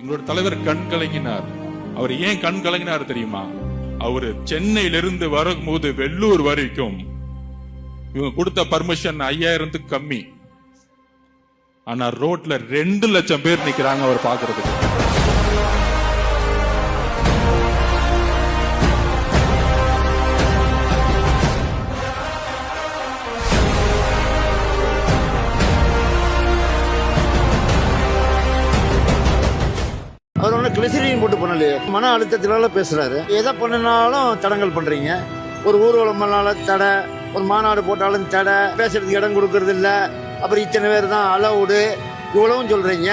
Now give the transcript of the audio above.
எங்களோட தலைவர் கண் கலங்கினார். அவர் ஏன் கண் கலங்கினார் தெரியுமா? அவரு சென்னையிலிருந்து வரும்போது வெள்ளூர் வரைக்கும் இவங்க கொடுத்த பர்மிஷன் 5000 கம்மி. ஆனா ரோட்ல 2 லட்சம் பேர் நிக்கிறாங்க அவர் பாக்குறதுக்கு. அவர் ஒன்றும் கிளிசரின் போட்டு பண்ணலையே, மன அழுத்தத்தினால பேசுறாரு. எதை பண்ணினாலும் தடங்கல் பண்றீங்க. ஒரு ஊர்வலம் பண்ணாலும் தடை, ஒரு மாநாடு போட்டாலும் தடை, பேசுறதுக்கு இடம் கொடுக்கறது இல்ல. அப்புறம் இத்தனை பேர் தான் அலவுடு, இவ்வளவும் சொல்றீங்க.